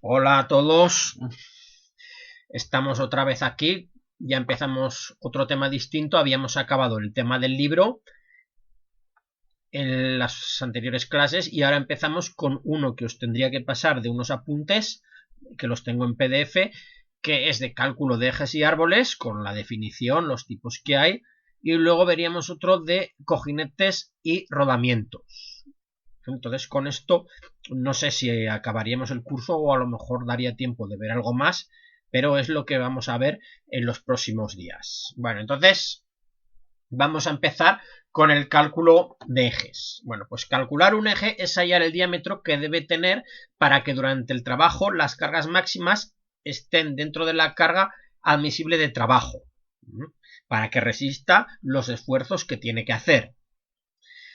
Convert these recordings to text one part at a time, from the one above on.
Hola a todos, estamos otra vez aquí, ya empezamos otro tema distinto, habíamos acabado el tema del libro en las anteriores clases y ahora empezamos con uno que os tendría que pasar de unos apuntes, que los tengo en PDF, que es de cálculo de ejes y árboles, con la definición, los tipos que hay, y luego veríamos otro de cojinetes y rodamientos. Entonces con esto no sé si acabaríamos el curso o a lo mejor daría tiempo de ver algo más, pero es lo que vamos a ver en los próximos días. Bueno, entonces vamos a empezar con el cálculo de ejes. Bueno, pues calcular un eje es hallar el diámetro que debe tener para que durante el trabajo las cargas máximas estén dentro de la carga admisible de trabajo, para que resista los esfuerzos que tiene que hacer.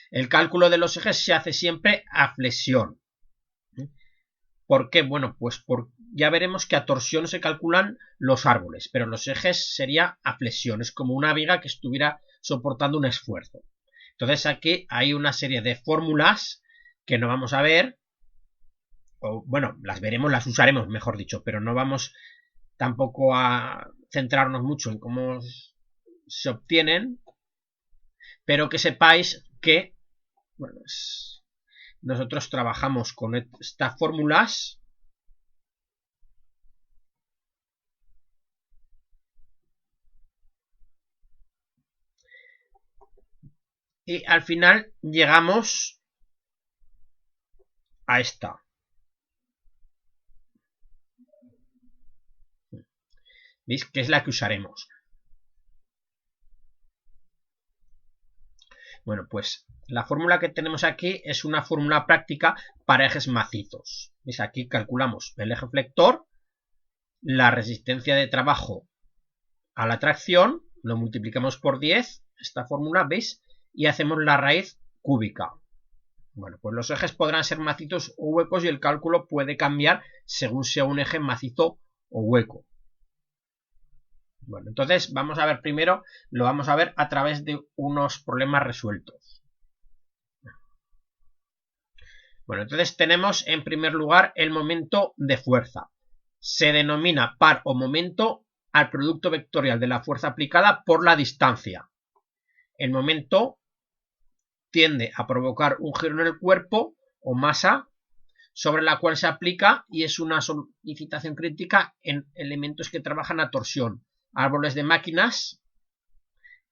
El cálculo de los ejes se hace siempre a flexión. ¿Por qué? Bueno, pues ya veremos que a torsión se calculan los árboles, pero los ejes sería a flexión, es como una viga que estuviera soportando un esfuerzo. Entonces aquí hay una serie de fórmulas que no vamos a ver, o bueno, las veremos, las usaremos, mejor dicho, pero no vamos tampoco a centrarnos mucho en cómo se obtienen, pero que sepáis que bueno, nosotros trabajamos con estas fórmulas y al final llegamos a esta. ¿Veis? Que es la que usaremos. Bueno, pues la fórmula que tenemos aquí es una fórmula práctica para ejes macizos. ¿Veis? Aquí calculamos el eje flector, la resistencia de trabajo a la tracción, lo multiplicamos por 10, esta fórmula, ¿veis? Y hacemos la raíz cúbica. Bueno, pues los ejes podrán ser macizos o huecos y el cálculo puede cambiar según sea un eje macizo o hueco. Bueno, entonces vamos a ver primero, lo vamos a ver a través de unos problemas resueltos. Bueno, entonces tenemos en primer lugar el momento de fuerza. Se denomina par o momento al producto vectorial de la fuerza aplicada por la distancia. El momento tiende a provocar un giro en el cuerpo o masa sobre la cual se aplica y es una solicitación crítica en elementos que trabajan a torsión, árboles de máquinas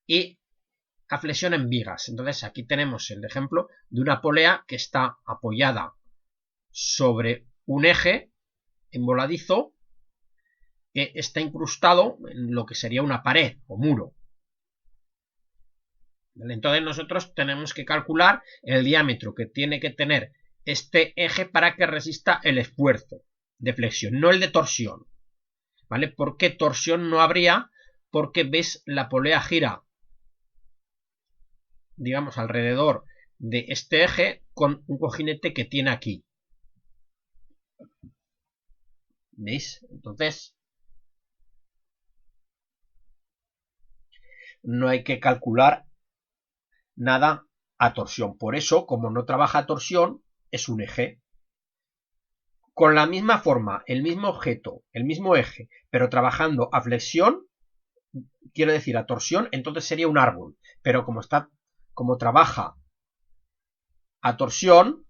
y a flexión en vigas. Entonces aquí tenemos el ejemplo de una polea que está apoyada sobre un eje envoladizo que está incrustado en lo que sería una pared o muro. Entonces nosotros tenemos que calcular el diámetro que tiene que tener este eje para que resista el esfuerzo de flexión, no el de torsión. ¿Vale? ¿Por qué torsión no habría? Porque ves la polea gira, digamos, alrededor de este eje con un cojinete que tiene aquí. ¿Veis? Entonces no hay que calcular nada a torsión. Por eso, como no trabaja a torsión, es un eje. Con la misma forma, el mismo objeto, el mismo eje, pero trabajando a flexión, quiero decir a torsión, entonces sería un árbol. Pero como trabaja a torsión,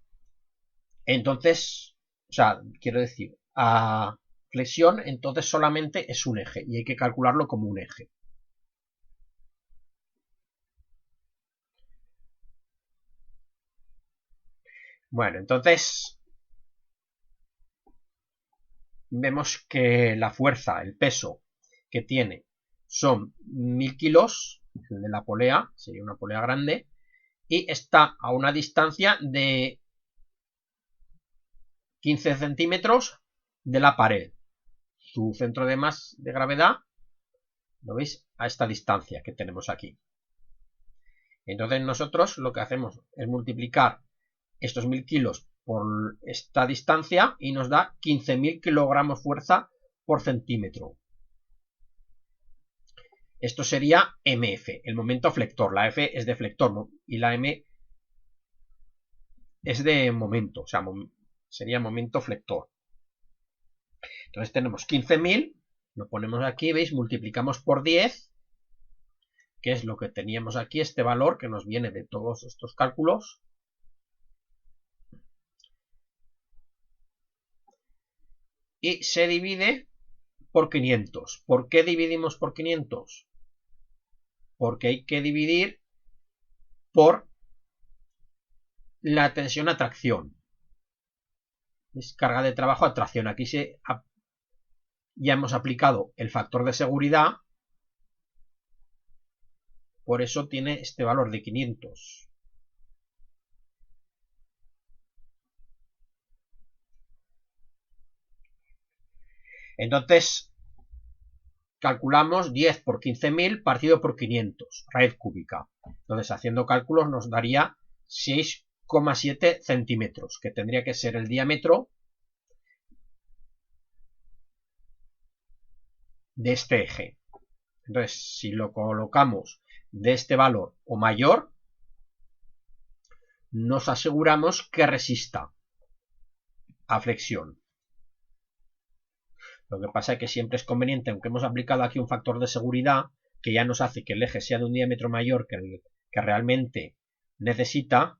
entonces, o sea, quiero decir, a flexión, entonces solamente es un eje y hay que calcularlo como un eje. Bueno, entonces vemos que la fuerza, el peso que tiene son 1000 kilos, el de la polea, sería una polea grande, y está a una distancia de 15 centímetros de la pared. Su centro de gravedad, ¿lo veis? A esta distancia que tenemos aquí. Entonces nosotros lo que hacemos es multiplicar estos 1000 kilos por esta distancia y nos da 15.000 kilogramos fuerza por centímetro. Esto sería MF, el momento flector. La F es de flector y la M es de momento, o sea, sería momento flector. Entonces tenemos 15.000, lo ponemos aquí, ¿veis? Multiplicamos por 10, que es lo que teníamos aquí, este valor que nos viene de todos estos cálculos. Y se divide por 500. ¿Por qué dividimos por 500? Porque hay que dividir por la tensión-atracción. Es carga de trabajo, atracción. Aquí ya hemos aplicado el factor de seguridad. Por eso tiene este valor de 500. Entonces, calculamos 10 por 15.000 partido por 500, raíz cúbica. Entonces, haciendo cálculos nos daría 6,7 centímetros, que tendría que ser el diámetro de este eje. Entonces, si lo colocamos de este valor o mayor, nos aseguramos que resista a flexión. Lo que pasa es que siempre es conveniente, aunque hemos aplicado aquí un factor de seguridad que ya nos hace que el eje sea de un diámetro mayor que el que realmente necesita,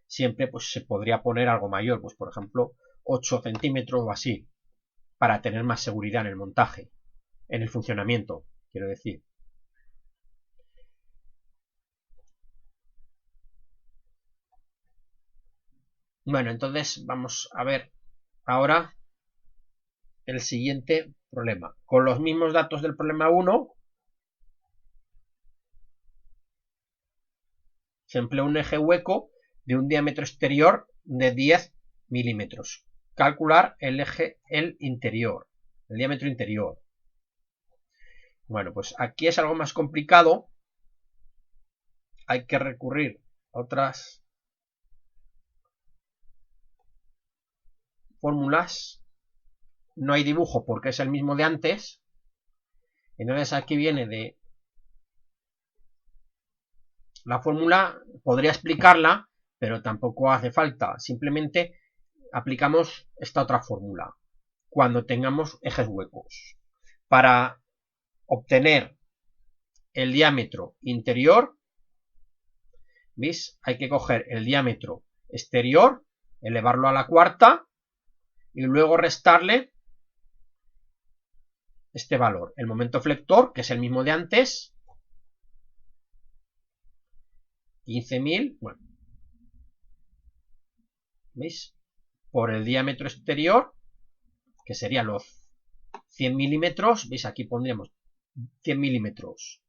siempre pues se podría poner algo mayor, pues por ejemplo 8 centímetros o así, para tener más seguridad en el montaje, en el funcionamiento, quiero decir. Bueno, entonces vamos a ver ahora el siguiente problema. Con los mismos datos del problema 1, se emplea un eje hueco de un diámetro exterior de 10 milímetros. Calcular el interior, el diámetro interior. Bueno, pues aquí es algo más complicado. Hay que recurrir a otras fórmulas. No hay dibujo porque es el mismo de antes. Entonces aquí viene de la fórmula, podría explicarla, pero tampoco hace falta. Simplemente aplicamos esta otra fórmula cuando tengamos ejes huecos. Para obtener el diámetro interior, ¿veis? Hay que coger el diámetro exterior, elevarlo a la cuarta y luego restarle este valor, el momento flector, que es el mismo de antes, 15.000, bueno, ¿veis? Por el diámetro exterior, que serían los 100 milímetros, ¿veis? Aquí pondríamos 100 milímetros.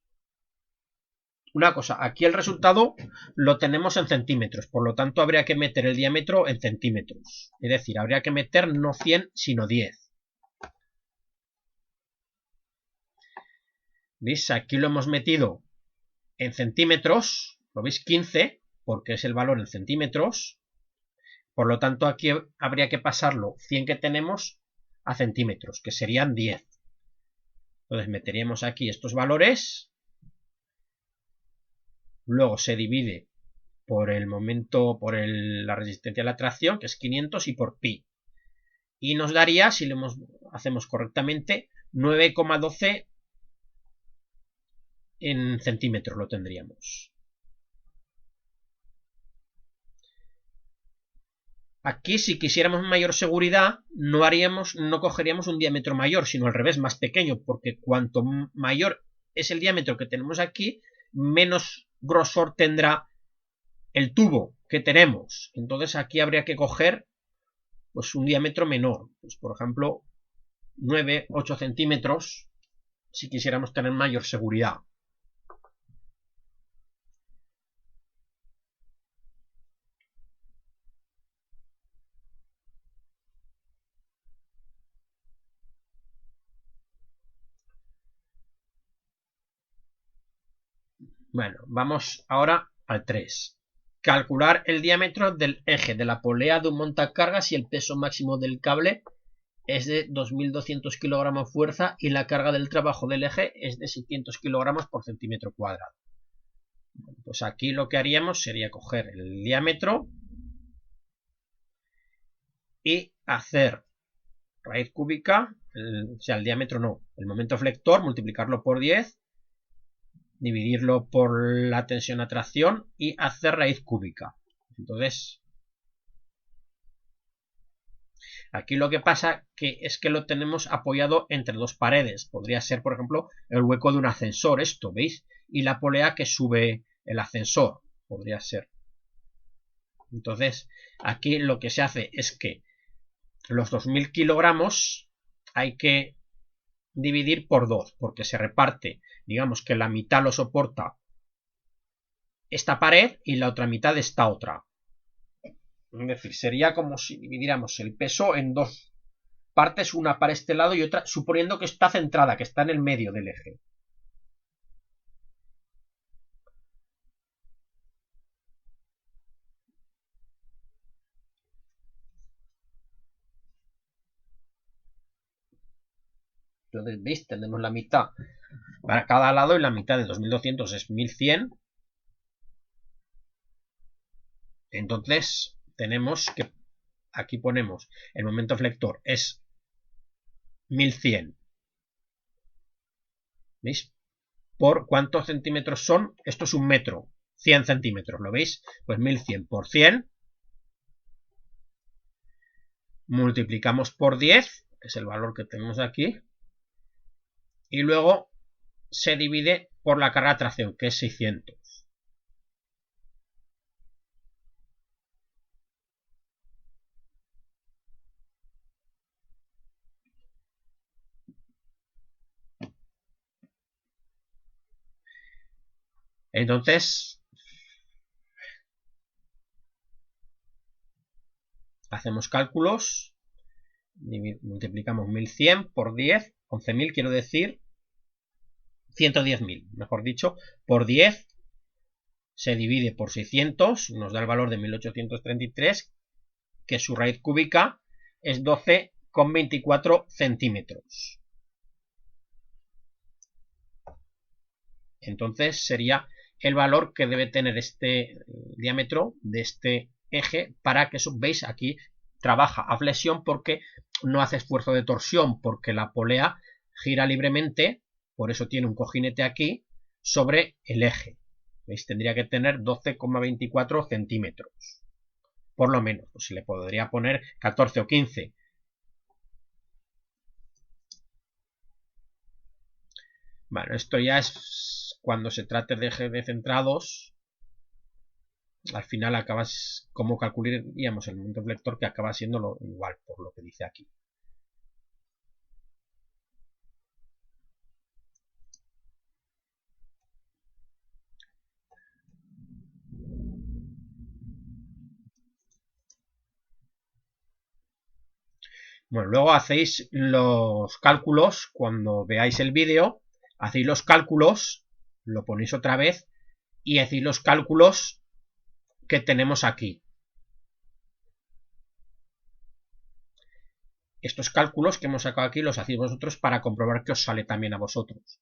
Una cosa, aquí el resultado lo tenemos en centímetros, por lo tanto habría que meter el diámetro en centímetros. Es decir, habría que meter no 100, sino 10. ¿Veis? Aquí lo hemos metido en centímetros, lo veis 15, porque es el valor en centímetros. Por lo tanto, aquí habría que pasarlo 100 que tenemos a centímetros, que serían 10. Entonces meteríamos aquí estos valores. Luego se divide por el momento, por la resistencia a la tracción, que es 500, y por pi. Y nos daría, si lo hacemos correctamente, 9,12 en centímetros lo tendríamos. Aquí, si quisiéramos mayor seguridad, no cogeríamos un diámetro mayor, sino al revés, más pequeño, porque cuanto mayor es el diámetro que tenemos aquí, menos grosor tendrá el tubo que tenemos. Entonces aquí habría que coger pues un diámetro menor, pues por ejemplo 9, 8 centímetros, si quisiéramos tener mayor seguridad. Bueno, vamos ahora al 3. Calcular el diámetro del eje de la polea de un montacargas y el peso máximo del cable es de 2.200 kilogramos fuerza y la carga del trabajo del eje es de 600 kilogramos por centímetro cuadrado. Bueno, pues aquí lo que haríamos sería coger el diámetro y hacer raíz cúbica, o sea, el diámetro no, el momento flector, multiplicarlo por 10, dividirlo por la tensión a tracción y hacer raíz cúbica. Entonces, aquí lo que pasa es que lo tenemos apoyado entre dos paredes. Podría ser, por ejemplo, el hueco de un ascensor, esto, ¿veis? Y la polea que sube el ascensor, podría ser. Entonces, aquí lo que se hace es que los 2000 kilogramos hay que dividir por 2, porque se reparte, digamos que la mitad lo soporta esta pared y la otra mitad esta otra. Es decir, sería como si dividiéramos el peso en dos partes, una para este lado y otra, suponiendo que está centrada, que está en el medio del eje. Entonces, ¿veis? Tenemos la mitad para cada lado y la mitad de 2200 es 1100. Entonces, tenemos que aquí ponemos el momento flector es 1100. ¿Veis? ¿Por cuántos centímetros son? Esto es un metro. 100 centímetros, ¿lo veis? Pues 1100 por 100. Multiplicamos por 10, que es el valor que tenemos aquí. Y luego se divide por la carga de tracción, que es 600. Entonces, hacemos cálculos, multiplicamos 1100 por 10, 11.000 quiero decir, 110.000, mejor dicho, por 10, se divide por 600, nos da el valor de 1833, que su raíz cúbica es 12,24 centímetros. Entonces sería el valor que debe tener este diámetro de este eje para que, veis, aquí trabaja a flexión porque no hace esfuerzo de torsión, porque la polea gira libremente, por eso tiene un cojinete aquí, sobre el eje. ¿Veis? Tendría que tener 12,24 centímetros. Por lo menos, pues se le podría poner 14 o 15. Bueno, esto ya es cuando se trate de ejes descentrados. Al final acabas, como calcularíamos el momento flector, que acaba siendo igual, por lo que dice aquí. Bueno, luego hacéis los cálculos, cuando veáis el vídeo, hacéis los cálculos, lo ponéis otra vez y hacéis los cálculos que tenemos aquí. Estos cálculos que hemos sacado aquí los hacéis vosotros para comprobar que os sale también a vosotros.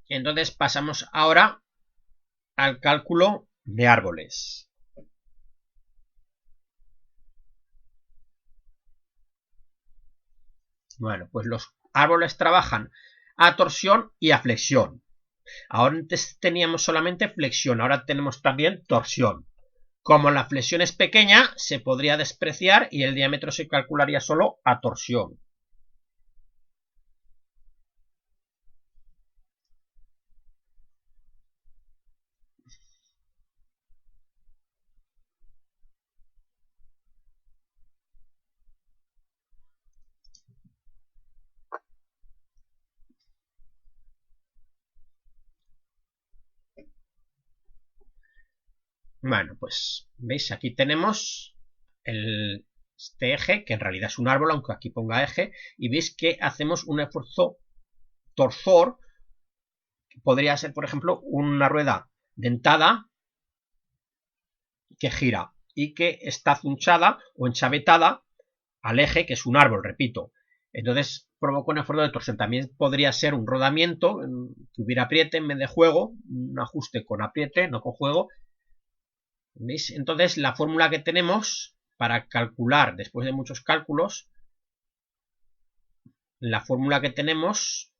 Entonces pasamos ahora al cálculo de árboles. Bueno, pues los árboles trabajan a torsión y a flexión. Ahora antes teníamos solamente flexión, ahora tenemos también torsión. Como la flexión es pequeña, se podría despreciar y el diámetro se calcularía solo a torsión. Bueno, pues veis, aquí tenemos este eje, que en realidad es un árbol, aunque aquí ponga eje, y veis que hacemos un esfuerzo torsor, que podría ser, por ejemplo, una rueda dentada que gira y que está zunchada o enchavetada al eje, que es un árbol, repito. Entonces provoca un esfuerzo de torsión. También podría ser un rodamiento, que hubiera apriete en vez de juego, un ajuste con apriete, no con juego. ¿Veis? Entonces la fórmula que tenemos para calcular, después de muchos cálculos, la fórmula que tenemos,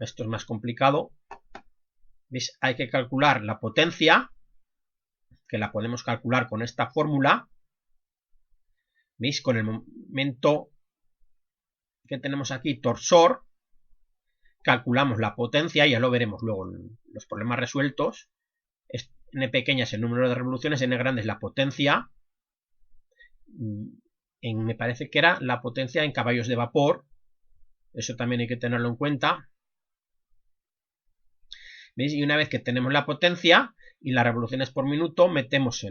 esto es más complicado, ¿veis? Hay que calcular la potencia, que la podemos calcular con esta fórmula. ¿Veis? Con el momento que tenemos aquí, torsor, calculamos la potencia, ya lo veremos luego en los problemas resueltos. N pequeña es el número de revoluciones, N grande es la potencia. Me parece que era la potencia en caballos de vapor. Eso también hay que tenerlo en cuenta. ¿Veis? Y una vez que tenemos la potencia y las revoluciones por minuto, metemos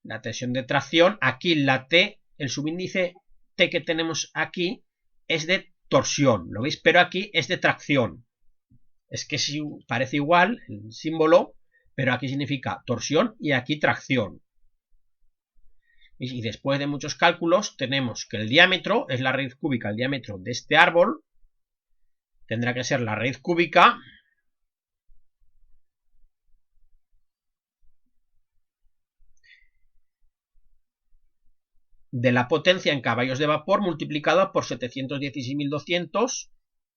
la tensión de tracción. Aquí la T, el subíndice T que tenemos aquí es de torsión, ¿lo veis? Pero aquí es de tracción. Es que sí, parece igual el símbolo, pero aquí significa torsión y aquí tracción. Y después de muchos cálculos tenemos que el diámetro es la raíz cúbica, el diámetro de este árbol tendrá que ser la raíz cúbica de la potencia en caballos de vapor multiplicado por 716.200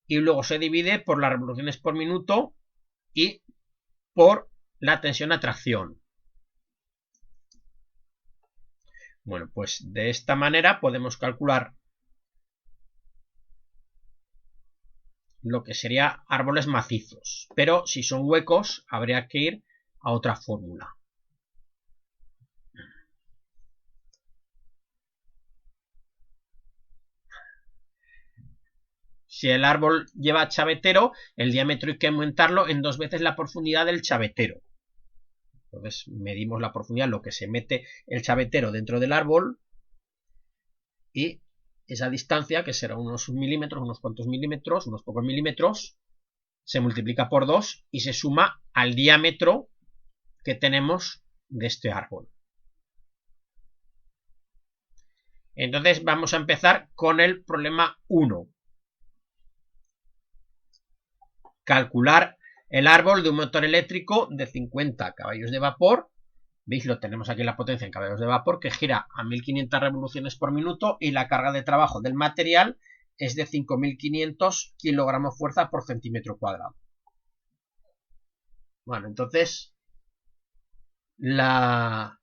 y luego se divide por las revoluciones por minuto y por la tensión a tracción. Bueno, pues de esta manera podemos calcular lo que sería árboles macizos, pero si son huecos habría que ir a otra fórmula. Si el árbol lleva chavetero, el diámetro hay que aumentarlo en 2 veces la profundidad del chavetero. Entonces medimos la profundidad, lo que se mete el chavetero dentro del árbol, y esa distancia, que será unos milímetros, unos cuantos milímetros, unos pocos milímetros, se multiplica por 2 y se suma al diámetro que tenemos de este árbol. Entonces vamos a empezar con el problema 1. Calcular el árbol de un motor eléctrico de 50 caballos de vapor. ¿Veis? Lo tenemos aquí la potencia en caballos de vapor, que gira a 1500 revoluciones por minuto y la carga de trabajo del material es de 5500 kilogramos fuerza por centímetro cuadrado. Bueno, entonces la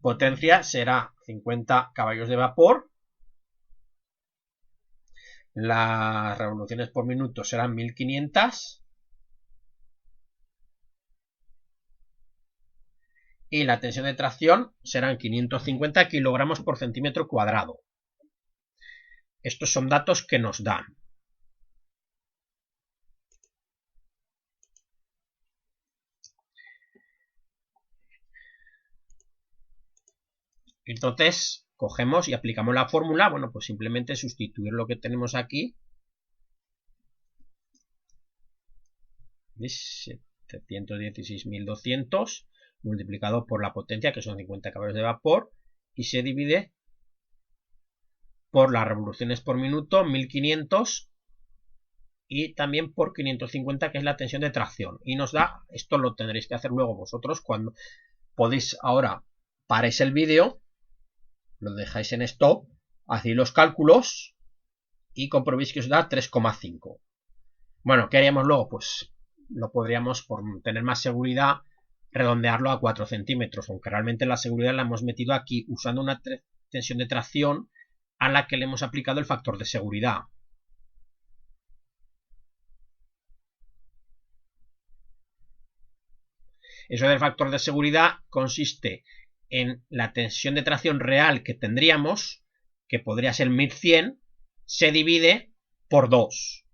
potencia será 50 caballos de vapor. Las revoluciones por minuto serán 1500. Y la tensión de tracción serán 550 kilogramos por centímetro cuadrado. Estos son datos que nos dan. Entonces cogemos y aplicamos la fórmula. Bueno, pues simplemente sustituir lo que tenemos aquí. ¿Veis? 716.200 multiplicado por la potencia, que son 50 caballos de vapor, y se divide por las revoluciones por minuto, 1500, y también por 550, que es la tensión de tracción. Y nos da, esto lo tendréis que hacer luego vosotros cuando podéis, ahora paréis el vídeo, lo dejáis en stop, hacéis los cálculos y comprobéis que os da 3,5. Bueno, ¿qué haríamos luego? Pues lo podríamos, por tener más seguridad, redondearlo a 4 centímetros, aunque realmente la seguridad la hemos metido aquí usando una tensión de tracción a la que le hemos aplicado el factor de seguridad. Eso del factor de seguridad consiste en la tensión de tracción real que tendríamos, que podría ser 1100, se divide por 2,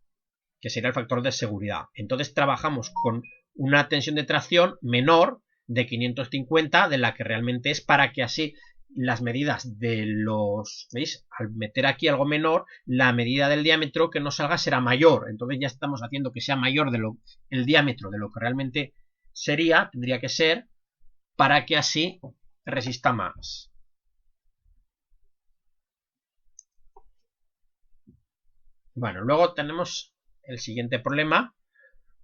que sería el factor de seguridad. Entonces trabajamos con una tensión de tracción menor de 550 de la que realmente es, para que así las medidas de los... ¿Veis? Al meter aquí algo menor, la medida del diámetro que nos salga será mayor. Entonces ya estamos haciendo que sea mayor el diámetro de lo que realmente sería, tendría que ser, para que así resista más. Bueno, luego tenemos el siguiente problema.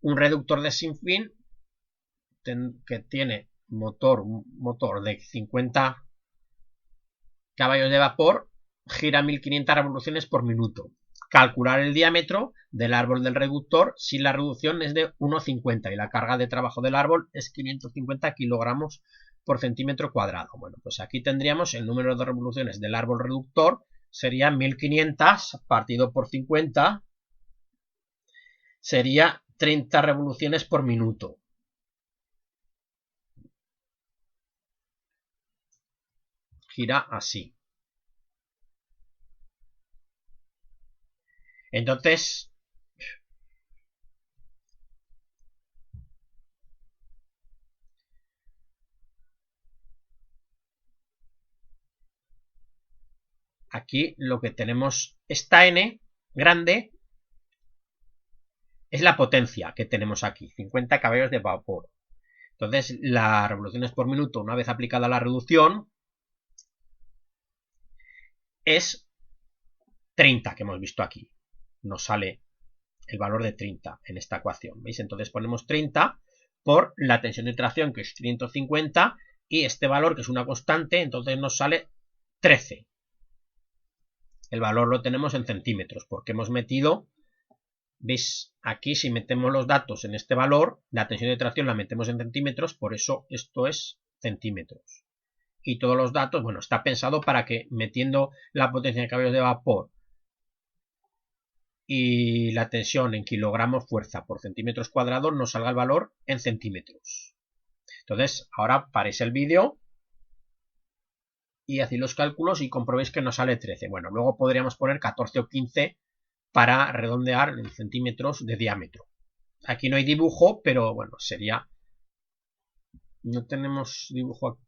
Un reductor de sinfín que tiene un motor de 50 caballos de vapor, gira 1500 revoluciones por minuto. Calcular el diámetro del árbol del reductor si la reducción es de 1,50 y la carga de trabajo del árbol es 550 kilogramos por centímetro cuadrado. Bueno, pues aquí tendríamos el número de revoluciones del árbol reductor, sería 1500 partido por 50, sería 30 revoluciones por minuto. Gira así. Entonces, aquí lo que tenemos, esta n grande es la potencia que tenemos aquí, 50 caballos de vapor. Entonces, las revoluciones por minuto, una vez aplicada la reducción, es 30 que hemos visto aquí. Nos sale el valor de 30 en esta ecuación. ¿Veis? Entonces ponemos 30 por la tensión de tracción, que es 150, y este valor, que es una constante, entonces nos sale 13. El valor lo tenemos en centímetros, porque hemos metido, ¿veis? Aquí si metemos los datos en este valor, la tensión de tracción la metemos en centímetros, por eso esto es centímetros. Y todos los datos, bueno, está pensado para que metiendo la potencia de caballos de vapor y la tensión en kilogramos fuerza por centímetros cuadrados nos salga el valor en centímetros. Entonces, ahora paréis el vídeo y hacéis los cálculos y comprobéis que nos sale 13. Bueno, luego podríamos poner 14 o 15 para redondear en centímetros de diámetro. Aquí no hay dibujo, pero bueno, sería... No tenemos dibujo aquí.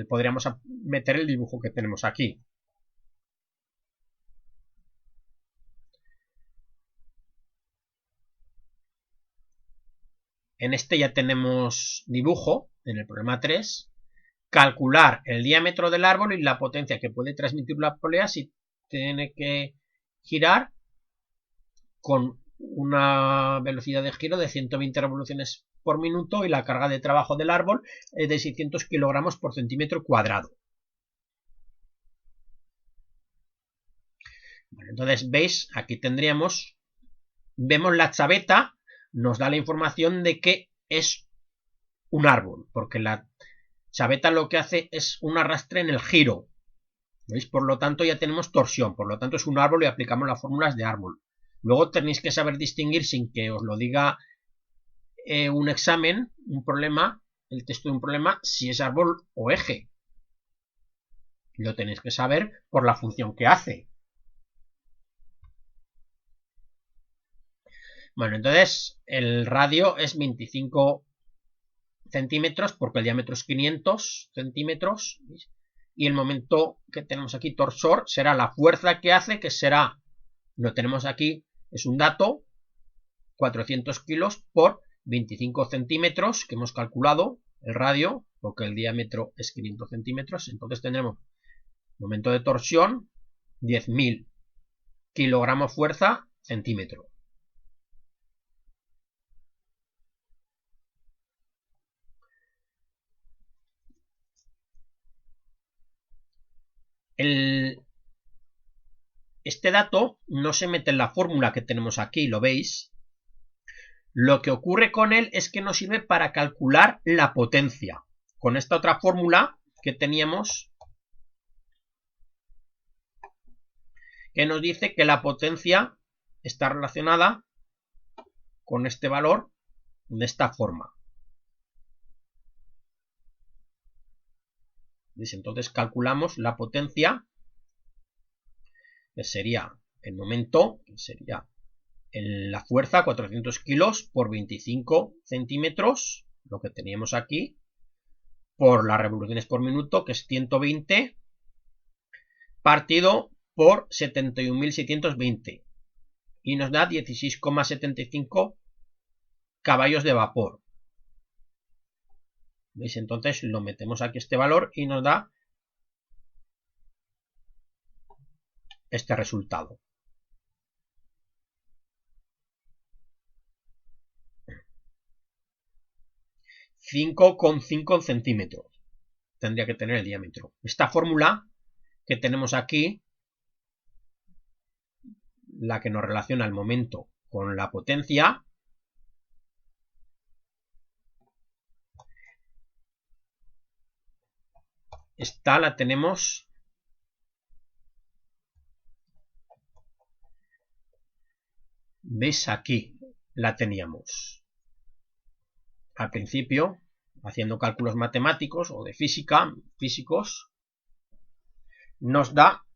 Podríamos meter el dibujo que tenemos aquí. En este ya tenemos dibujo, en el problema 3. Calcular el diámetro del árbol y la potencia que puede transmitir la polea si tiene que girar con una velocidad de giro de 120 revoluciones por minuto y la carga de trabajo del árbol es de 600 kilogramos por centímetro cuadrado. Bueno, entonces veis, aquí vemos la chaveta, nos da la información de que es un árbol, porque la chaveta lo que hace es un arrastre en el giro. ¿Veis? Por lo tanto ya tenemos torsión, por lo tanto es un árbol y aplicamos las fórmulas de árbol. Luego tenéis que saber distinguir sin que os lo diga un examen, un problema, el texto de un problema, si es árbol o eje. Lo tenéis que saber por la función que hace. Bueno, entonces el radio es 25 centímetros porque el diámetro es 500 centímetros. ¿Veis? Y el momento que tenemos aquí, torsor, será la fuerza que hace, que será, lo tenemos aquí, es un dato, 400 kilos por 25 centímetros, que hemos calculado el radio, porque el diámetro es 500 centímetros, entonces tendremos momento de torsión, 10.000 kilogramos fuerza, centímetro. Este dato no se mete en la fórmula que tenemos aquí, lo veis. Lo que ocurre con él es que nos sirve para calcular la potencia. Con esta otra fórmula que teníamos, que nos dice que la potencia está relacionada con este valor de esta forma. ¿Veis? Entonces calculamos la potencia, que sería el momento, que sería la fuerza, 400 kilos por 25 centímetros, lo que teníamos aquí, por las revoluciones por minuto, que es 120, partido por 71.720. Y nos da 16,75 caballos de vapor. ¿Veis? Entonces lo metemos aquí este valor y nos da este resultado. 5,5 centímetros. Tendría que tener el diámetro. Esta fórmula que tenemos aquí, la que nos relaciona el momento con la potencia, esta la tenemos ¿veis? Aquí la teníamos al principio, haciendo cálculos matemáticos o de físicos, nos da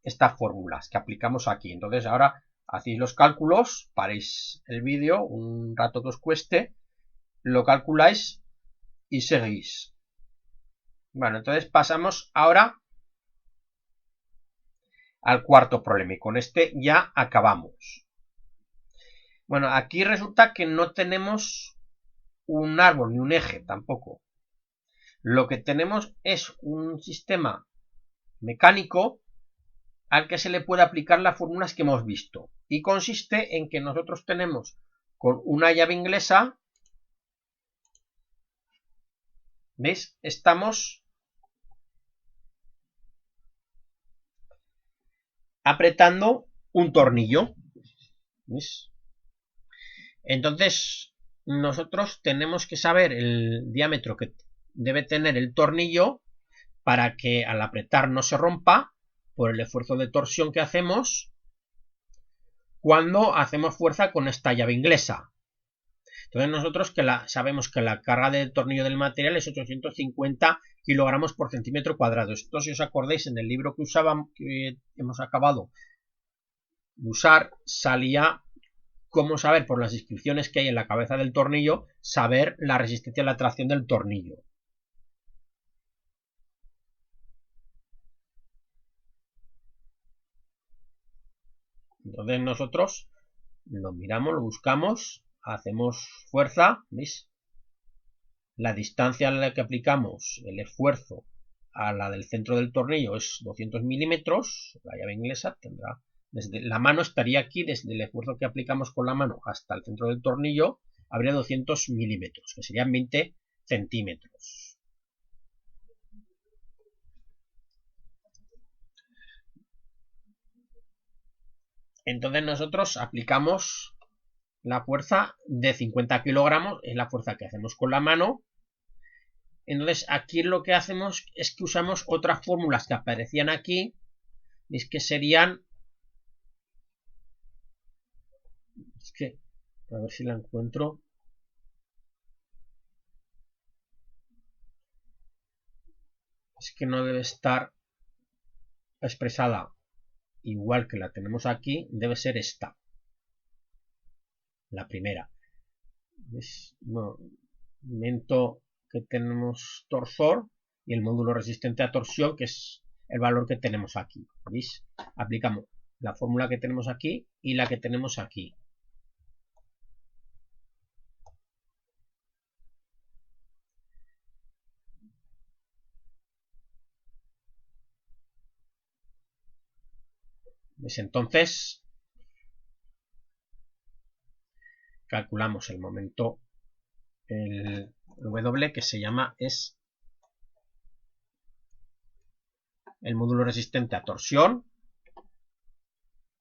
estas fórmulas que aplicamos aquí. Entonces ahora hacéis los cálculos, paréis el vídeo un rato que os cueste, lo calculáis y seguís. Bueno, entonces pasamos ahora al cuarto problema y con este ya acabamos. Bueno, aquí resulta que no tenemos un árbol ni un eje tampoco. Lo que tenemos es un sistema mecánico al que se le puede aplicar las fórmulas que hemos visto. Y consiste en que nosotros tenemos con una llave inglesa, ¿veis? Estamos apretando un tornillo, ¿veis? Entonces nosotros tenemos que saber el diámetro que debe tener el tornillo para que al apretar no se rompa por el esfuerzo de torsión que hacemos cuando hacemos fuerza con esta llave inglesa. Entonces nosotros sabemos que la carga de tornillo del material es 850 kilogramos por centímetro cuadrado. Esto, si os acordáis, en el libro que hemos acabado de usar, salía cómo saber por las inscripciones que hay en la cabeza del tornillo, saber la resistencia a la tracción del tornillo. Entonces nosotros lo miramos, lo buscamos, hacemos fuerza, ¿veis? La distancia a la que aplicamos el esfuerzo a la del centro del tornillo es 200 milímetros. La llave inglesa tendrá, desde la mano estaría aquí, desde el esfuerzo que aplicamos con la mano hasta el centro del tornillo, habría 200 milímetros, que serían 20 centímetros. Entonces nosotros aplicamos la fuerza de 50 kilogramos, es la fuerza que hacemos con la mano. Entonces aquí lo que hacemos es que usamos otras fórmulas que aparecían aquí, es que serían, es que, a ver si la encuentro, es que no debe estar expresada igual que la tenemos aquí, debe ser esta, la primera. Es momento que tenemos torsor y el módulo resistente a torsión, que es el valor que tenemos aquí. ¿Veis? Aplicamos la fórmula que tenemos aquí y la que tenemos aquí. ¿Veis? Entonces calculamos el momento, el W, que se llama, es el módulo resistente a torsión,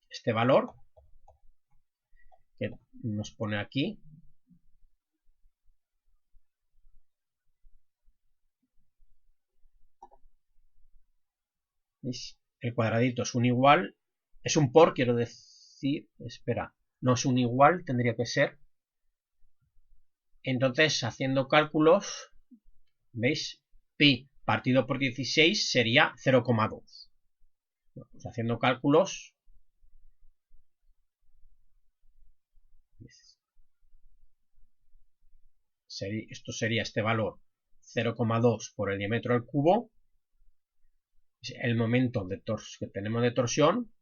este valor que nos pone aquí, ¿veis? El cuadradito es un igual, es un por, quiero decir, espera, no es un igual, tendría que ser. Entonces, haciendo cálculos, ¿veis? Pi partido por 16 sería 0,2. Bueno, pues haciendo cálculos, esto sería este valor 0,2 por el diámetro al cubo, el momento que tenemos de torsión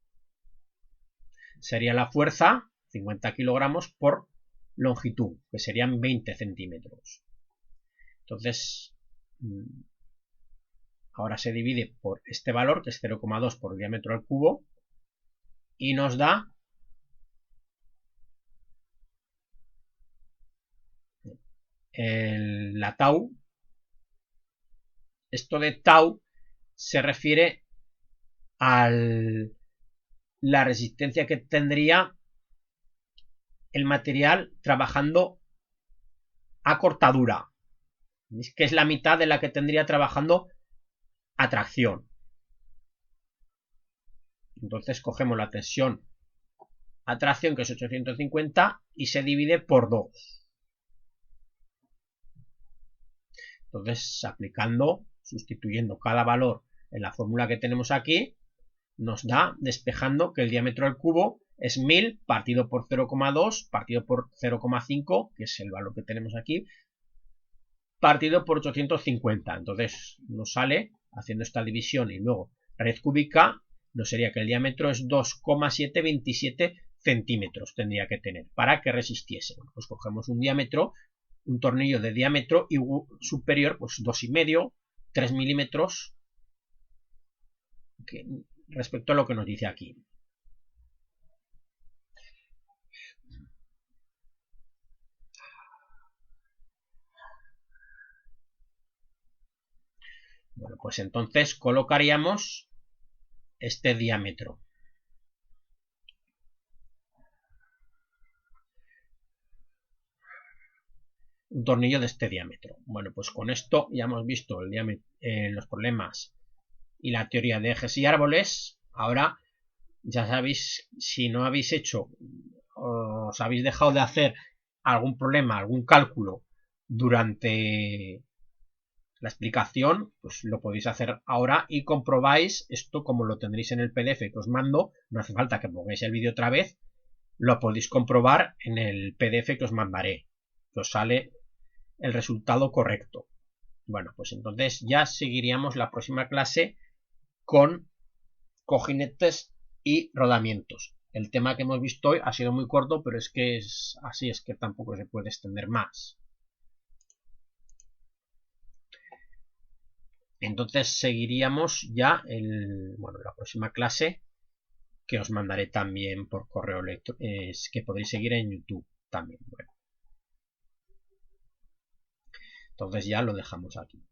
sería la fuerza, 50 kilogramos por longitud, que serían 20 centímetros. Entonces, ahora se divide por este valor, que es 0,2 por el diámetro al cubo, y nos da la tau. Esto de tau se refiere a la resistencia que tendría el material trabajando a cortadura, que es la mitad de la que tendría trabajando a tracción. Entonces cogemos la tensión a tracción, que es 850, y se divide por 2. Entonces, sustituyendo cada valor en la fórmula que tenemos aquí, nos da, despejando, que el diámetro del cubo es 1000 partido por 0,2 partido por 0,5, que es el valor que tenemos aquí, partido por 850. Entonces nos sale, haciendo esta división y luego raíz cúbica, nos sería que el diámetro es 2,727 centímetros tendría que tener para que resistiese. Bueno, pues cogemos un diámetro, un tornillo de diámetro superior, pues 2,5, 3 milímetros, respecto a lo que nos dice aquí. Bueno, pues entonces colocaríamos este diámetro. Un tornillo de este diámetro. Bueno, pues con esto ya hemos visto el diámetro, los problemas y la teoría de ejes y árboles. Ahora ya sabéis, si no habéis hecho, os habéis dejado de hacer algún problema, algún cálculo durante la explicación, pues lo podéis hacer ahora y comprobáis esto como lo tendréis en el PDF que os mando. No hace falta que pongáis el vídeo otra vez, lo podéis comprobar en el PDF que os mandaré, que os sale el resultado correcto. Bueno, pues entonces ya seguiríamos la próxima clase con cojinetes y rodamientos. El tema que hemos visto hoy ha sido muy corto, pero es que es así, es que tampoco se puede extender más. Entonces seguiríamos ya la próxima clase, que os mandaré también por correo electrónico, que podéis seguir en YouTube también. Bueno. Entonces ya lo dejamos aquí.